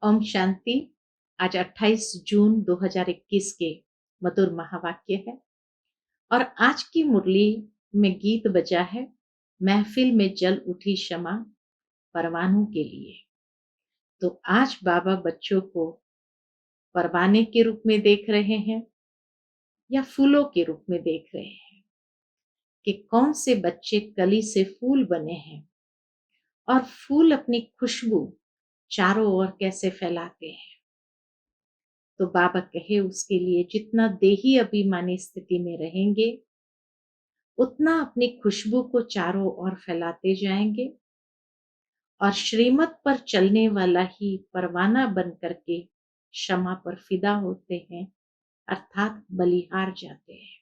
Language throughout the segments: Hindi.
ओम शांति। आज 28 जून 2021 के मधुर महावाक्य है और आज की मुरली में गीत बजा है, महफिल में जल उठी शमा परवानों के लिए। तो आज बाबा बच्चों को परवाने के रूप में देख रहे हैं या फूलों के रूप में देख रहे हैं कि कौन से बच्चे कली से फूल बने हैं और फूल अपनी खुशबू चारों ओर कैसे फैलाते हैं। तो बाबा कहे उसके लिए जितना देही अभिमानी स्थिति में रहेंगे उतना अपनी खुशबू को चारों ओर फैलाते जाएंगे और श्रीमत पर चलने वाला ही परवाना बन करके क्षमा पर फिदा होते हैं, अर्थात बलिहार जाते हैं।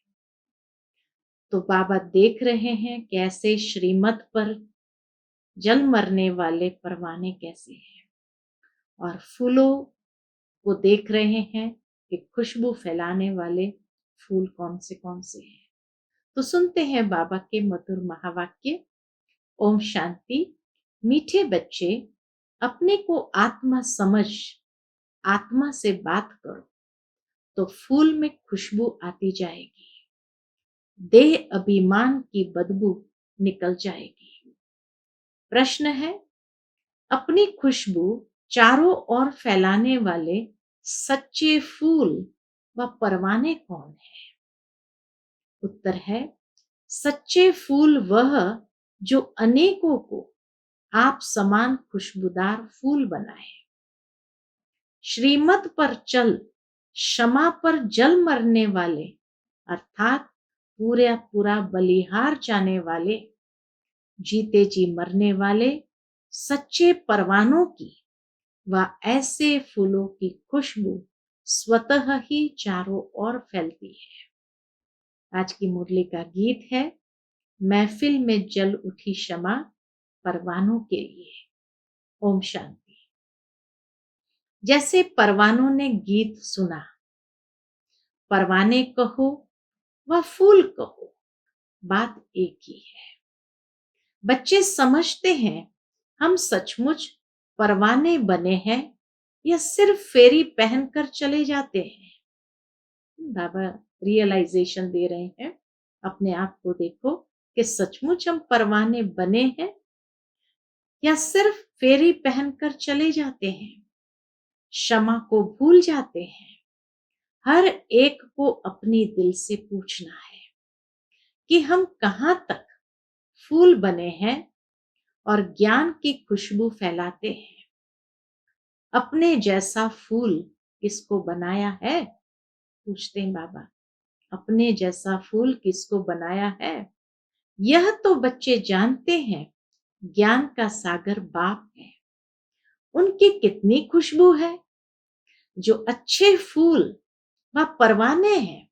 तो बाबा देख रहे हैं कैसे श्रीमत पर जल मरने वाले परवाने कैसे हैं और फूलों को देख रहे हैं कि खुशबू फैलाने वाले फूल कौन से हैं। तो सुनते हैं बाबा के मधुर महावाक्य। ओम शांति। मीठे बच्चे, अपने को आत्मा समझ आत्मा से बात करो तो फूल में खुशबू आती जाएगी, देह अभिमान की बदबू निकल जाएगी। प्रश्न है, अपनी खुशबू चारों ओर फैलाने वाले सच्चे फूल व परवाने कौन है? उत्तर है, सच्चे फूल वह जो अनेकों को आप समान खुशबूदार फूल बनाए। श्रीमत पर चल क्षमा पर जल मरने वाले अर्थात पूरा बलिहार जाने वाले, जीते जी मरने वाले सच्चे परवानों की व ऐसे फूलों की खुशबू स्वतः ही चारों ओर फैलती है। आज की मुरली का गीत है, महफिल में जल उठी शमा परवानों के लिए। ओम शांति। जैसे परवानों ने गीत सुना, परवाने कहो व फूल कहो, बात एक ही है। बच्चे समझते हैं हम सचमुच परवाने बने हैं या सिर्फ फेरी पहनकर चले जाते हैं। बाबा रियलाइजेशन दे रहे हैं, अपने आप को देखो कि सचमुच हम परवाने बने हैं या सिर्फ फेरी पहनकर चले जाते हैं, क्षमा को भूल जाते हैं। हर एक को अपनी दिल से पूछना है कि हम कहां तक फूल बने हैं और ज्ञान की खुशबू फैलाते हैं। अपने जैसा फूल किसको बनाया है? पूछते हैं बाबा, अपने जैसा फूल किसको बनाया है? यह तो बच्चे जानते हैं, ज्ञान का सागर बाप है। उनकी कितनी खुशबू है। जो अच्छे फूल व परवाने हैं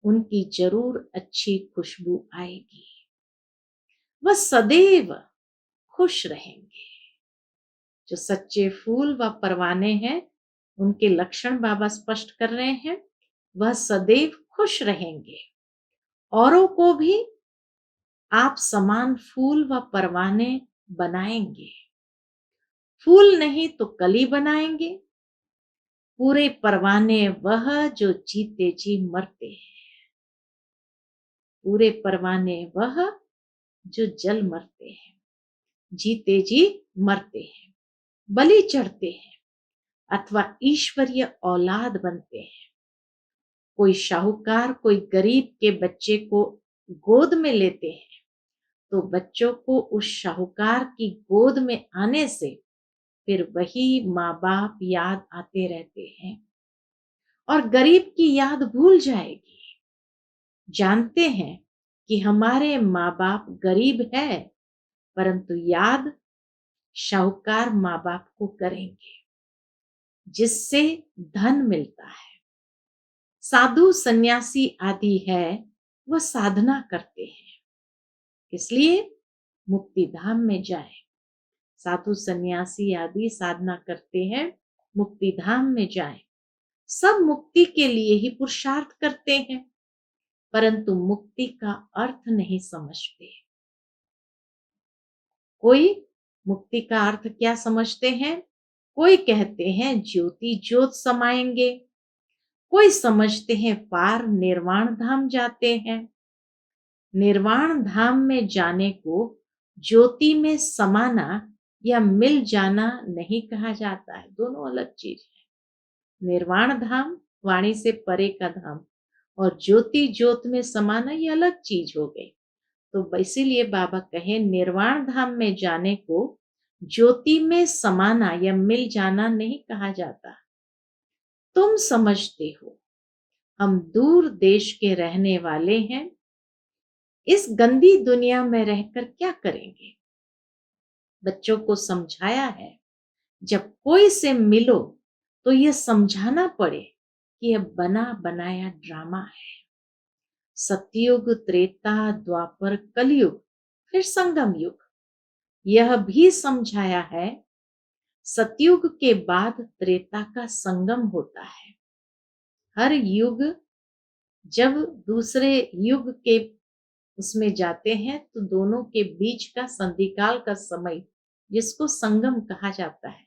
उनकी जरूर अच्छी खुशबू आएगी, वह सदैव खुश रहेंगे। जो सच्चे फूल व परवाने हैं उनके लक्षण बाबा स्पष्ट कर रहे हैं, वह सदैव खुश रहेंगे। औरों को भी आप समान फूल व परवाने बनाएंगे। फूल नहीं तो कली बनाएंगे। पूरे परवाने वह जो जीते जी मरते हैं। पूरे परवाने वह जो जल मरते हैं, जीते जी मरते हैं, बलि चढ़ते हैं अथवा ईश्वरीय औलाद बनते हैं। कोई शाहूकार कोई गरीब के बच्चे को गोद में लेते हैं तो बच्चों को उस शाहूकार की गोद में आने से फिर वही माँ बाप याद आते रहते हैं और गरीब की याद भूल जाएगी। जानते हैं कि हमारे माँ बाप गरीब है, परंतु याद शाहूकार माँ बाप को करेंगे जिससे धन मिलता है। साधु सन्यासी आदि है वह साधना करते हैं, इसलिए मुक्ति धाम में जाए। साधु सन्यासी आदि साधना करते हैं, मुक्ति धाम में जाए। सब मुक्ति के लिए ही पुरुषार्थ करते हैं, परंतु मुक्ति का अर्थ नहीं समझते। कोई मुक्ति का अर्थ क्या समझते हैं? कोई कहते हैं ज्योति ज्योत समाएंगे, कोई समझते हैं पार निर्वाण धाम जाते हैं। निर्वाण धाम में जाने को ज्योति में समाना या मिल जाना नहीं कहा जाता है, दोनों अलग चीज है। निर्वाण धाम वाणी से परे का धाम और ज्योति ज्योत में समाना ये अलग चीज हो गई। तो इसीलिए बाबा कहे निर्वाण धाम में जाने को ज्योति में समाना या मिल जाना नहीं कहा जाता। तुम समझते हो हम दूर देश के रहने वाले हैं, इस गंदी दुनिया में रहकर क्या करेंगे। बच्चों को समझाया है जब कोई से मिलो तो यह समझाना पड़े कि यह बना बनाया ड्रामा है। सतयुग, त्रेता, द्वापर, कलयुग, फिर संगम युग। यह भी समझाया है सतयुग के बाद त्रेता का संगम होता है। हर युग जब दूसरे युग के उसमें जाते हैं तो दोनों के बीच का संधिकाल का समय जिसको संगम कहा जाता है।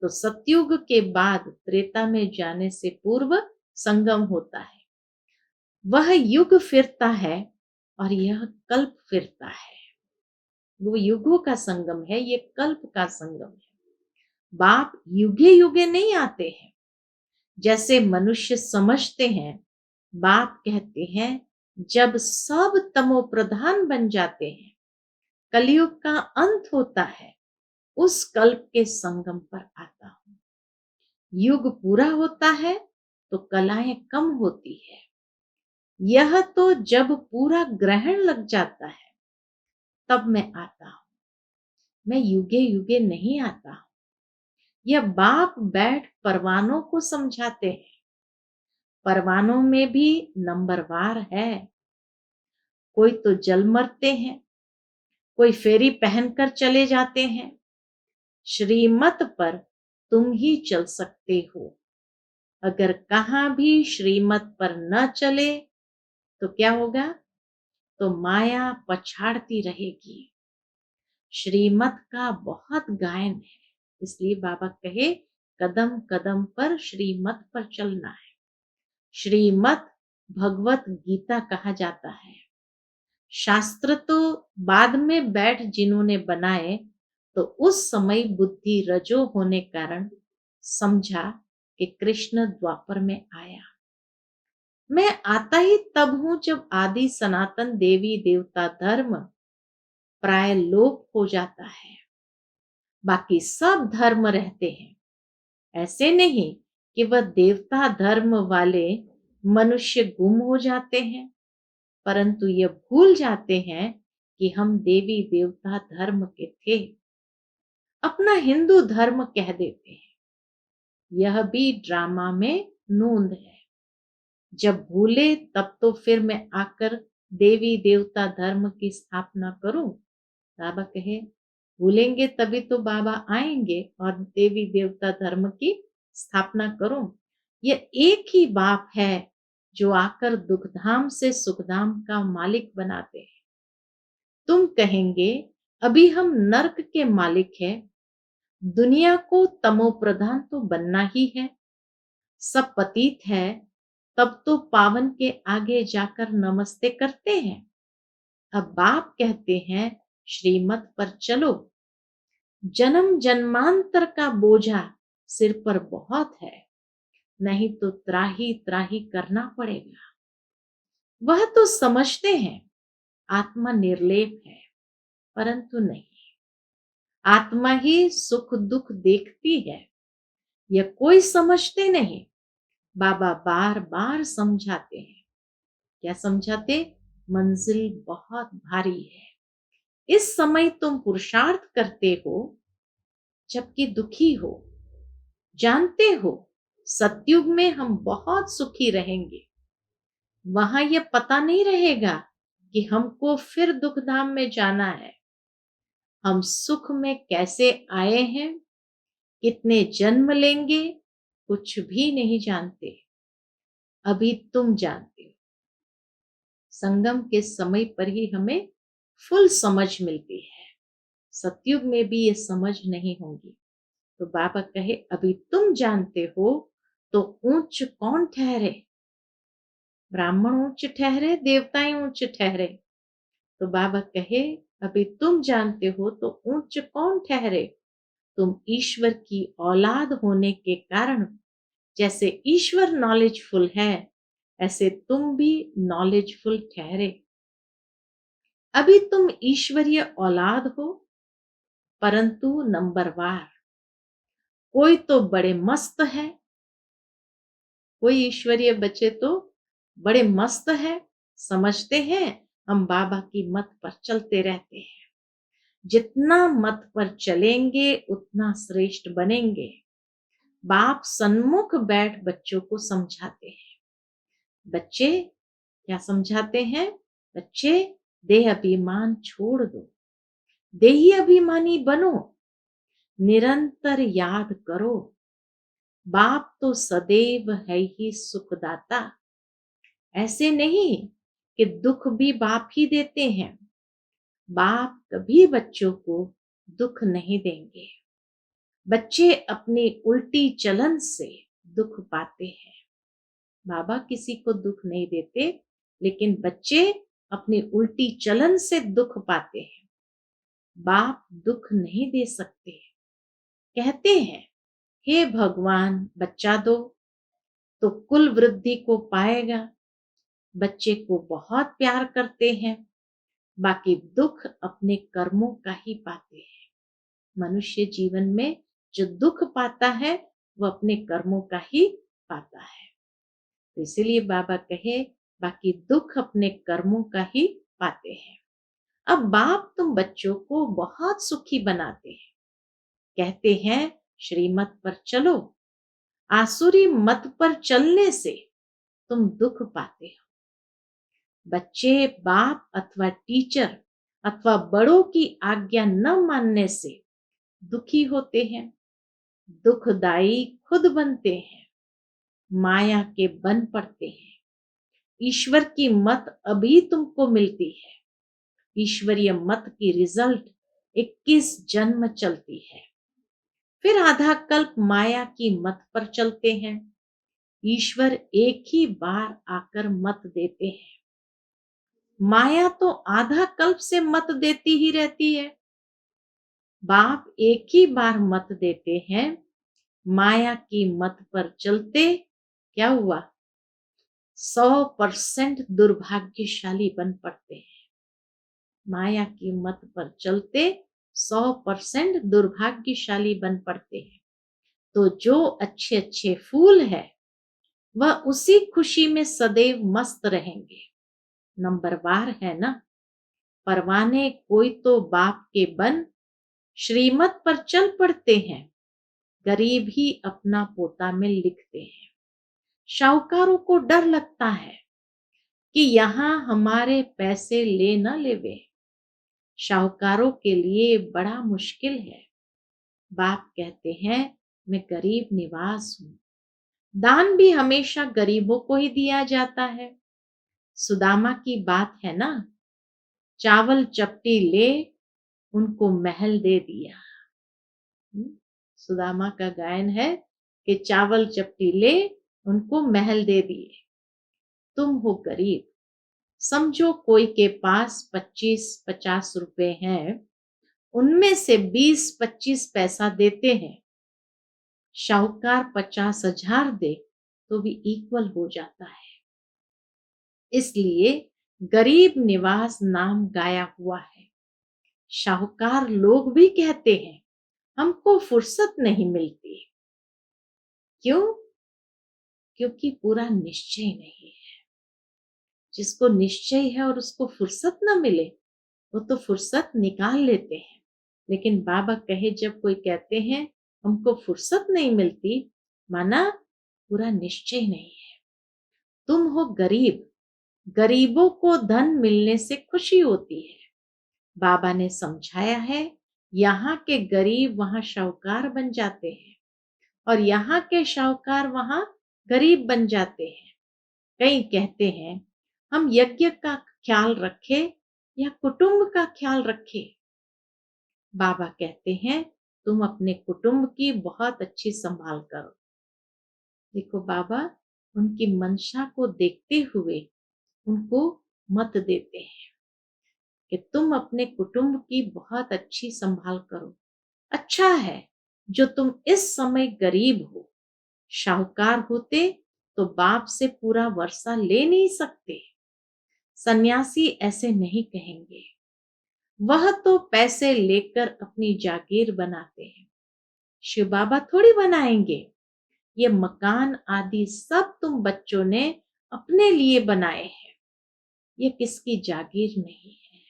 तो सतयुग के बाद त्रेता में जाने से पूर्व संगम होता है। वह युग फिरता है और यह कल्प फिरता है। वो युगों का संगम है, ये कल्प का संगम है। बाप युगे युगे नहीं आते हैं जैसे मनुष्य समझते हैं। बाप कहते हैं जब सब तमो प्रधान बन जाते हैं, कलयुग का अंत होता है, उस कल्प के संगम पर आता हूं। युग पूरा होता है तो कलाएं कम होती है। यह तो जब पूरा ग्रहण लग जाता है तब मैं आता हूं। मैं युगे युगे नहीं आता हूं। यह बाप बैठ परवानों को समझाते हैं। परवानों में भी नंबरवार है। कोई तो जल मरते हैं, कोई फेरी पहनकर चले जाते हैं। श्रीमत पर तुम ही चल सकते हो। अगर कहां भी श्रीमत पर न चले तो क्या होगा? तो माया पछाड़ती रहेगी। श्रीमत का बहुत गायन है, इसलिए बाबा कहे कदम कदम पर श्रीमत पर चलना है। श्रीमत भगवत गीता कहा जाता है। शास्त्र तो बाद में बैठ जिन्होंने बनाए तो उस समय बुद्धि रजो होने कारण समझा कि कृष्ण द्वापर में आया। मैं आता ही तब हूं जब आदि सनातन देवी देवता धर्म प्राय लोप हो जाता है। बाकी सब धर्म रहते हैं। ऐसे नहीं कि वह देवता धर्म वाले मनुष्य गुम हो जाते हैं, परंतु यह भूल जाते हैं कि हम देवी देवता धर्म के थे। अपना हिंदू धर्म कह देते हैं। यह भी ड्रामा में नूंद है। जब भूले तब तो फिर मैं आकर देवी देवता धर्म की स्थापना करूं। बाबा कहे भूलेंगे तभी तो बाबा आएंगे और देवी देवता धर्म की स्थापना करूं। यह एक ही बाप है जो आकर दुखधाम से सुखधाम का मालिक बनाते हैं। तुम कहेंगे अभी हम नरक के मालिक हैं। दुनिया को तमो प्रधान तो बनना ही है। सब पतित है तब तो पावन के आगे जाकर नमस्ते करते हैं। अब बाप कहते हैं श्रीमत पर चलो। जन्म जन्मांतर का बोझा सिर पर बहुत है, नहीं तो त्राही त्राही करना पड़ेगा। वह तो समझते हैं आत्मा निर्लेप है, परंतु नहीं। आत्मा ही सुख दुख देखती है, यह कोई समझते नहीं। बाबा बार बार समझाते हैं। क्या समझाते? मंजिल बहुत भारी है। इस समय तुम पुरुषार्थ करते हो जबकि दुखी हो। जानते हो सतयुग में हम बहुत सुखी रहेंगे। वहां यह पता नहीं रहेगा कि हमको फिर दुखधाम में जाना है। हम सुख में कैसे आए हैं, कितने जन्म लेंगे, कुछ भी नहीं जानते। अभी तुम जानते हो। संगम के समय पर ही हमें फुल समझ मिलती है। सतयुग में भी ये समझ नहीं होगी। तो बाबा कहे अभी तुम जानते हो तो ऊंच कौन ठहरे? ब्राह्मण ऊंच ठहरे, देवताएं ऊंच ठहरे। तो बाबा कहे अभी तुम जानते हो तो ऊंच कौन ठहरे? तुम ईश्वर की औलाद होने के कारण जैसे ईश्वर नॉलेजफुल है ऐसे तुम भी नॉलेजफुल ठहरे। अभी तुम ईश्वरीय औलाद हो, परंतु नंबरवार। कोई तो बड़े मस्त है, कोई ईश्वरीय बच्चे तो बड़े मस्त है, समझते हैं हम बाबा की मत पर चलते रहते हैं। जितना मत पर चलेंगे उतना श्रेष्ठ बनेंगे। बाप सन्मुख बैठ बच्चों को समझाते हैं। बच्चे क्या समझाते हैं? बच्चे देह अभिमान छोड़ दो, देही अभिमानी बनो, निरंतर याद करो बाप तो सदैव है ही सुखदाता। ऐसे नहीं कि दुख भी बाप ही देते हैं। बाप कभी बच्चों को दुख नहीं देंगे। बच्चे अपनी उल्टी चलन से दुख पाते हैं। बाबा किसी को दुख नहीं देते, लेकिन बच्चे अपनी उल्टी चलन से दुख पाते हैं। बाप दुख नहीं दे सकते। कहते हैं हे भगवान बच्चा दो तो कुल वृद्धि को पाएगा। बच्चे को बहुत प्यार करते हैं, बाकी दुख अपने कर्मों का ही पाते हैं। मनुष्य जीवन में जो दुख पाता है वो अपने कर्मों का ही पाता है। तो इसीलिए बाबा कहे बाकी दुख अपने कर्मों का ही पाते हैं। अब बाप तुम बच्चों को बहुत सुखी बनाते हैं। कहते हैं श्रीमत पर चलो। आसुरी मत पर चलने से तुम दुख पाते हो। बच्चे बाप अथवा टीचर अथवा बड़ों की आज्ञा न मानने से दुखी होते हैं। दुखदाई खुद बनते हैं, माया के बन पड़ते हैं। ईश्वर की मत अभी तुमको मिलती है। ईश्वरीय मत की रिजल्ट 21 जन्म चलती है। फिर आधा कल्प माया की मत पर चलते हैं। ईश्वर एक ही बार आकर मत देते हैं। माया तो आधा कल्प से मत देती ही रहती है। बाप एक ही बार मत देते हैं। माया की मत पर चलते क्या हुआ? 100% दुर्भाग्यशाली बन पड़ते हैं। माया की मत पर चलते 100% दुर्भाग्यशाली बन पड़ते हैं। तो जो अच्छे अच्छे फूल है वह उसी खुशी में सदैव मस्त रहेंगे। नंबरवार है ना। परवाने कोई तो बाप के बन श्रीमत पर चल पड़ते हैं। गरीब ही अपना पोता में लिखते हैं। शाहूकारों को डर लगता है कि यहाँ हमारे पैसे ले न लेवे। शाहूकारों के लिए बड़ा मुश्किल है। बाप कहते हैं मैं गरीब निवास हूं। दान भी हमेशा गरीबों को ही दिया जाता है। सुदामा की बात है ना। चावल चपटी ले उनको महल दे दिया। सुदामा का गायन है कि चावल चपटी ले उनको महल दे दिए। तुम हो गरीब। समझो कोई के पास 25-50 रुपए हैं, उनमें से 20-25 पैसा देते हैं। शाहूकार 50,000 दे तो भी इक्वल हो जाता है। इसलिए गरीब निवास नाम गाया हुआ है। शाहूकार लोग भी कहते हैं हमको फुर्सत नहीं मिलती। क्यों? क्योंकि पूरा निश्चय नहीं है। जिसको निश्चय है और उसको फुर्सत ना मिले वो तो फुर्सत निकाल लेते हैं। लेकिन बाबा कहे जब कोई कहते हैं हमको फुर्सत नहीं मिलती, माना पूरा निश्चय नहीं है। तुम हो गरीब। गरीबों को धन मिलने से खुशी होती है। बाबा ने समझाया है यहाँ के गरीब वहां शाहूकार बन जाते हैं और यहाँ के शाहूकार वहां गरीब बन जाते हैं। कई कहते हैं हम यज्ञ का ख्याल रखें या कुटुंब का ख्याल रखें। बाबा कहते हैं तुम अपने कुटुंब की बहुत अच्छी संभाल करो। देखो बाबा उनकी मंशा को देखते हुए उनको मत देते हैं कि तुम अपने कुटुंब की बहुत अच्छी संभाल करो। अच्छा है जो तुम इस समय गरीब हो, शाहूकार होते तो बाप से पूरा वर्षा ले नहीं सकते। सन्यासी ऐसे नहीं कहेंगे, वह तो पैसे लेकर अपनी जागीर बनाते हैं, शिव बाबा थोड़ी बनाएंगे। ये मकान आदि सब तुम बच्चों ने अपने लिए बनाए हैं, ये किसकी जागीर नहीं है।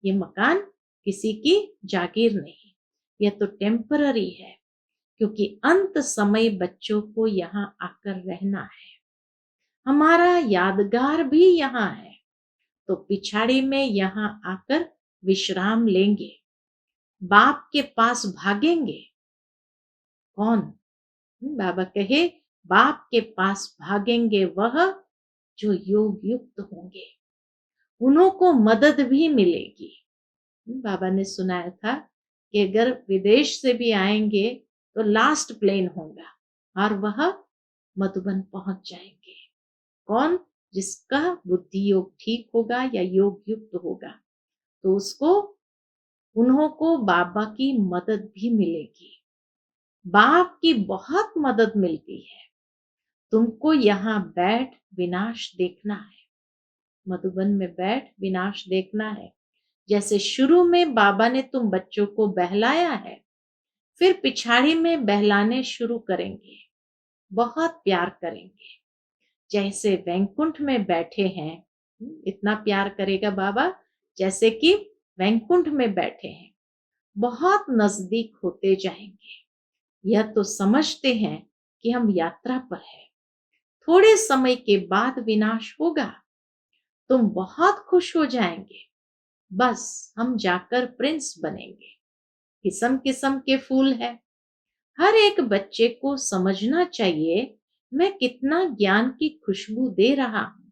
ये मकान किसी की जागीर नहीं, यह तो टेम्पररी है, क्योंकि अंत समय बच्चों को यहाँ आकर रहना है। हमारा यादगार भी यहाँ है, तो पिछाड़ी में यहाँ आकर विश्राम लेंगे, बाप के पास भागेंगे। कौन? बाबा कहे बाप के पास भागेंगे वह जो योग युक्त होंगे, उन्हों को मदद भी मिलेगी। बाबा ने सुनाया था कि अगर विदेश से भी आएंगे तो लास्ट प्लेन होगा और वह मधुबन पहुंच जाएंगे। कौन? जिसका बुद्धि योग ठीक होगा या योग युक्त होगा, तो उसको उन्हों को बाबा की मदद भी मिलेगी। बाप की बहुत मदद मिलती है। तुमको यहाँ बैठ विनाश देखना है, मधुबन में बैठ विनाश देखना है। जैसे शुरू में बाबा ने तुम बच्चों को बहलाया है, फिर पिछाड़ी में बहलाने शुरू करेंगे, बहुत प्यार करेंगे। जैसे वैकुंठ में बैठे हैं, इतना प्यार करेगा बाबा जैसे कि वैकुंठ में बैठे हैं, बहुत नजदीक होते जाएंगे। यह तो समझते हैं कि हम यात्रा पर है, थोड़े समय के बाद विनाश होगा, तुम बहुत खुश हो जाएंगे। बस हम जाकर प्रिंस बनेंगे। किस्म किस्म के फूल है, हर एक बच्चे को समझना चाहिए मैं कितना ज्ञान की खुशबू दे रहा हूं,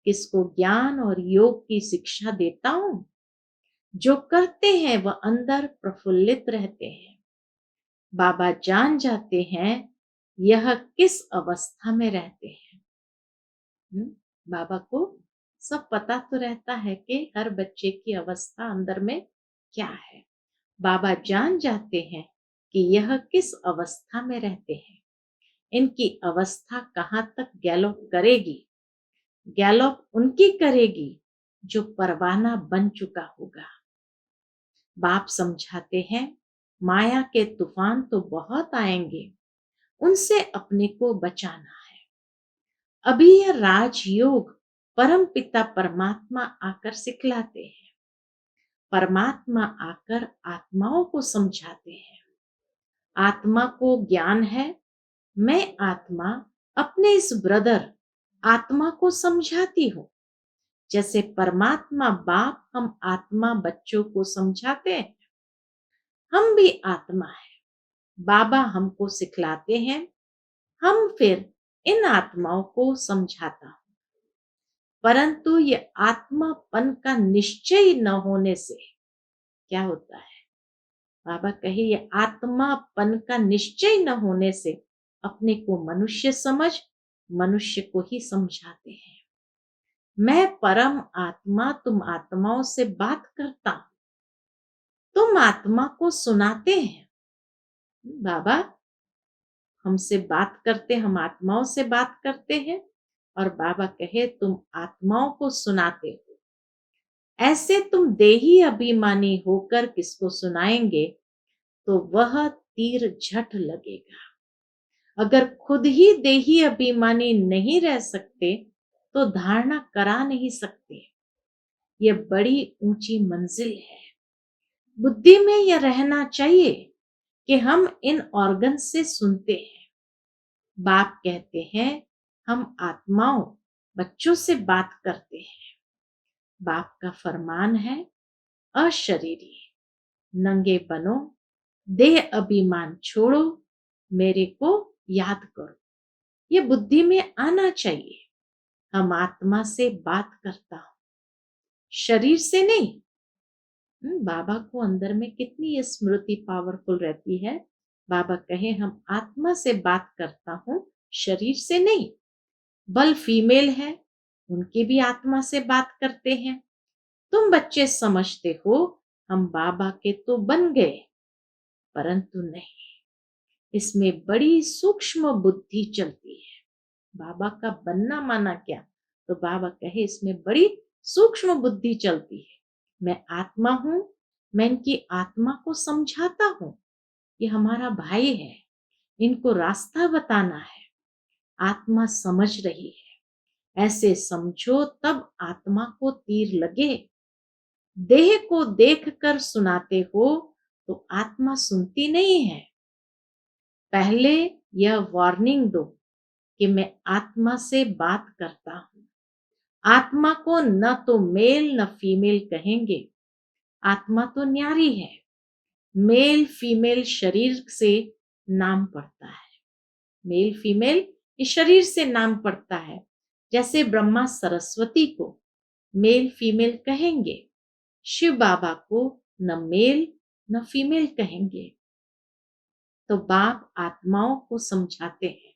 किसको ज्ञान और योग की शिक्षा देता हूं। जो करते हैं वह अंदर प्रफुल्लित रहते हैं। बाबा जान जाते हैं यह किस अवस्था में रहते हैं। बाबा को सब पता तो रहता है कि हर बच्चे की अवस्था अंदर में क्या है। बाबा जान जाते हैं कि यह किस अवस्था में रहते हैं, इनकी अवस्था कहाँ तक गैलोप करेगी। गैलोप उनकी करेगी जो परवाना बन चुका होगा। बाप समझाते हैं माया के तूफान तो बहुत आएंगे, उनसे अपने को बचाना है। अभी यह राजयोग परम पिता परमात्मा आकर सिखलाते हैं, परमात्मा आकर आत्माओं को समझाते हैं। आत्मा को ज्ञान है, मैं आत्मा अपने इस ब्रदर आत्मा को समझाती हूँ। जैसे परमात्मा बाप हम आत्मा बच्चों को समझाते हैं, हम भी आत्मा है, बाबा हमको सिखलाते हैं, हम फिर इन आत्माओं को समझाता हूं। परंतु ये आत्मापन का निश्चय न होने से क्या होता है? बाबा कहे ये आत्मापन का निश्चय न होने से अपने को मनुष्य समझ मनुष्य को ही समझाते हैं। मैं परम आत्मा तुम आत्माओं से बात करता हूं, तुम आत्मा को सुनाते हैं। बाबा हमसे बात करते, हम आत्माओं से बात करते हैं, और बाबा कहे तुम आत्माओं को सुनाते हो। ऐसे तुम देही अभिमानी होकर किसको सुनाएंगे तो वह तीर झट लगेगा। अगर खुद ही देही अभिमानी नहीं रह सकते तो धारणा करा नहीं सकते। यह बड़ी ऊंची मंजिल है। बुद्धि में यह रहना चाहिए कि हम इन ऑर्गन से सुनते हैं। बाप कहते हैं हम आत्माओं बच्चों से बात करते हैं। बाप का फरमान है अशरीरी नंगे बनो, देह अभिमान छोड़ो, मेरे को याद करो। ये बुद्धि में आना चाहिए। हम आत्मा से बात करता हूं, शरीर से नहीं। बाबा को अंदर में कितनी ये स्मृति पावरफुल रहती है। बाबा कहे हम आत्मा से बात करता हूँ, शरीर से नहीं। बल फीमेल है, उनकी भी आत्मा से बात करते हैं। तुम बच्चे समझते हो हम बाबा के तो बन गए, परंतु नहीं, इसमें बड़ी सूक्ष्म बुद्धि चलती है। बाबा का बनना माना क्या? तो बाबा कहे इसमें बड़ी सूक्ष्म बुद्धि चलती है। मैं आत्मा हूं, मैं इनकी आत्मा को समझाता हूं, ये हमारा भाई है, इनको रास्ता बताना है। आत्मा समझ रही है, ऐसे समझो तब आत्मा को तीर लगे। देह को देखकर सुनाते हो तो आत्मा सुनती नहीं है। पहले यह वार्निंग दो कि मैं आत्मा से बात करता हूं। आत्मा को न तो मेल न फीमेल कहेंगे। आत्मा तो न्यारी है। मेल फीमेल शरीर से नाम पड़ता है। मेल फीमेल ये शरीर से नाम पड़ता है। जैसे ब्रह्मा सरस्वती को मेल फीमेल कहेंगे, शिव बाबा को न मेल न फीमेल कहेंगे। तो बाप आत्माओं को समझाते हैं,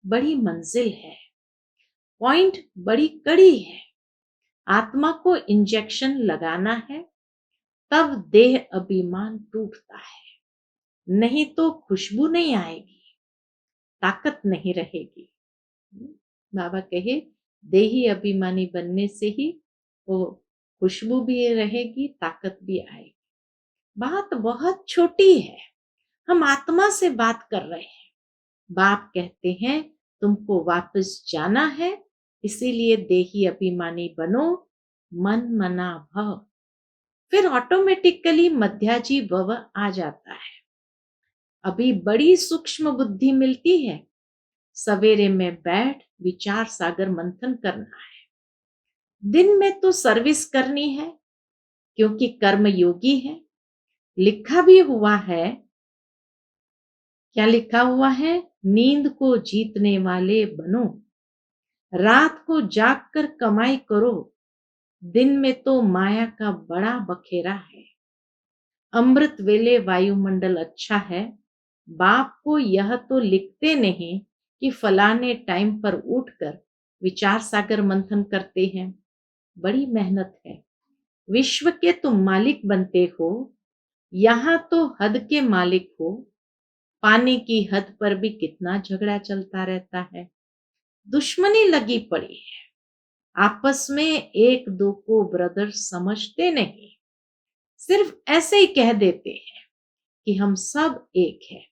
बड़ी मंजिल है, पॉइंट बड़ी कड़ी है। आत्मा को इंजेक्शन लगाना है, तब देह अभिमान टूटता है, नहीं तो खुशबू नहीं आएगी, ताकत नहीं रहेगी। बाबा कहे देही अभिमानी बनने से ही वो खुशबू भी रहेगी, ताकत भी आएगी। बात बहुत छोटी है, हम आत्मा से बात कर रहे हैं। बाप कहते हैं तुमको वापस जाना है, इसीलिए देही अभिमानी बनो, मन मना भव। फिर ऑटोमेटिकली मध्याजी भव आ जाता है। अभी बड़ी सूक्ष्म बुद्धि मिलती है। सवेरे में बैठ विचार सागर मंथन करना है। दिन में तो सर्विस करनी है, क्योंकि कर्म योगी है। लिखा भी हुआ है, क्या लिखा हुआ है? नींद को जीतने वाले बनो, रात को जागकर कमाई करो, दिन में तो माया का बड़ा बखेरा है। अमृत वेले वायुमंडल अच्छा है। बाप को यह तो लिखते नहीं कि फलाने टाइम पर उठकर विचार सागर मंथन करते हैं। बड़ी मेहनत है। विश्व के तुम मालिक बनते हो, यहां तो हद के मालिक हो। पानी की हद पर भी कितना झगड़ा चलता रहता है, दुश्मनी लगी पड़ी है। आपस में एक दो को ब्रदर समझते नहीं, सिर्फ ऐसे ही कह देते हैं कि हम सब एक हैं।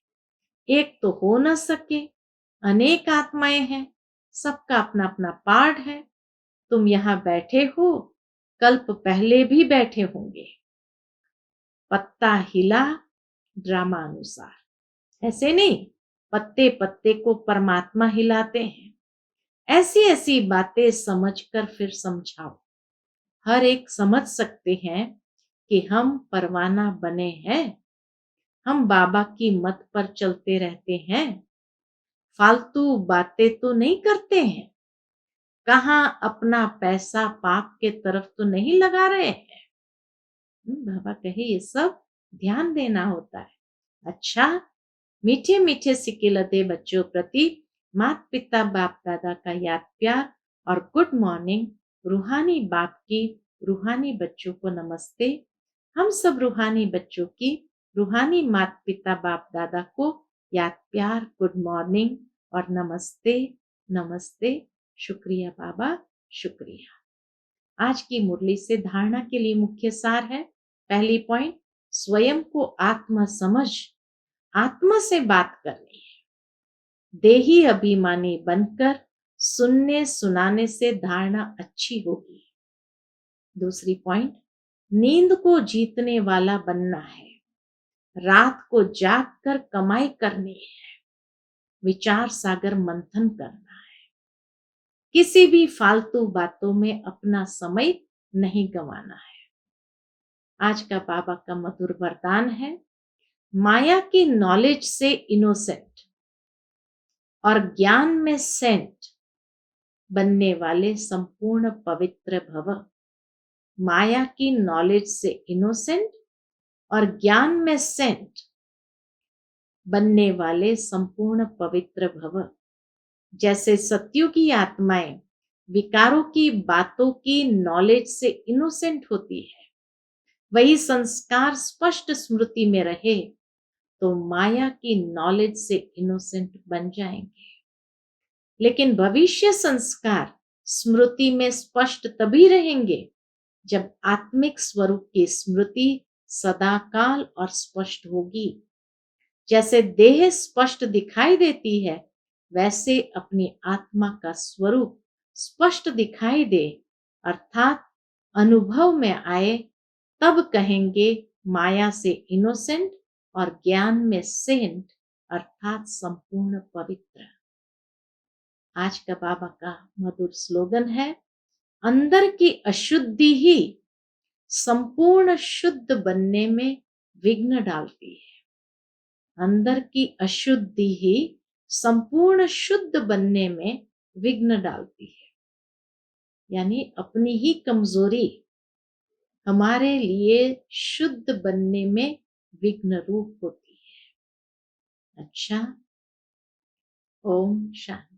एक तो हो न सके, अनेक आत्माएं हैं, सबका अपना अपना पार्ट है। तुम यहां बैठे हो, कल्प पहले भी बैठे होंगे। पत्ता हिला ड्रामा अनुसार, ऐसे नहीं पत्ते पत्ते को परमात्मा हिलाते हैं। ऐसी ऐसी बातें समझकर फिर समझाओ। हर एक समझ सकते हैं कि हम परवाना बने हैं। हम बाबा की मत पर चलते रहते हैं, फालतू बातें तो नहीं करते हैं। कहाँ अपना पैसा पाप के तरफ तो नहीं लगा रहे हैं। बाबा कहे ये सब ध्यान देना होता है। अच्छा, मीठे मीठे सिक्के लदे बच्चों प्रति माता पिता बाप दादा का याद प्यार और गुड मॉर्निंग। रूहानी बाप की रूहानी बच्चों को नमस्ते। हम सब रूहानी बच्चों की रूहानी माता पिता बाप दादा को याद प्यार, गुड मॉर्निंग और नमस्ते नमस्ते। शुक्रिया बाबा, शुक्रिया। आज की मुरली से धारणा के लिए मुख्य सार है। पहली पॉइंट, स्वयं को आत्मा समझ, आत्मा से बात करनी है। देही अभिमानी बनकर सुनने सुनाने से धारणा अच्छी होगी। दूसरी पॉइंट, नींद को जीतने वाला बनना है, रात को जागकर कमाई करनी है, विचार सागर मंथन करना है। किसी भी फालतू बातों में अपना समय नहीं गंवाना है। आज का बाबा का मधुर वरदान है, माया की नॉलेज से इनोसेंट और ज्ञान में सेंट बनने वाले संपूर्ण पवित्र भव। माया की नॉलेज से इनोसेंट और ज्ञान में सेंट बनने वाले संपूर्ण पवित्र भव। जैसे सत्युगी आत्माएं विकारों की बातों की नॉलेज से इनोसेंट होती है, वही संस्कार स्पष्ट स्मृति में रहे तो माया की नॉलेज से इनोसेंट बन जाएंगे। लेकिन भविष्य संस्कार स्मृति में स्पष्ट तभी रहेंगे जब आत्मिक स्वरूप की स्मृति सदाकाल और स्पष्ट होगी। जैसे देह स्पष्ट दिखाई देती है, वैसे अपनी आत्मा का स्वरूप स्पष्ट दिखाई दे, अर्थात अनुभव में आए, तब कहेंगे माया से इनोसेंट और ज्ञान में सेंट, अर्थात संपूर्ण पवित्र। आज का बाबा का मधुर स्लोगन है, अंदर की अशुद्धि ही संपूर्ण शुद्ध बनने में विघ्न डालती है। अंदर की अशुद्धि ही संपूर्ण शुद्ध बनने में विघ्न डालती है। यानी अपनी ही कमजोरी हमारे लिए शुद्ध बनने में विघ्न रूप होती है। अच्छा, ओम शांति।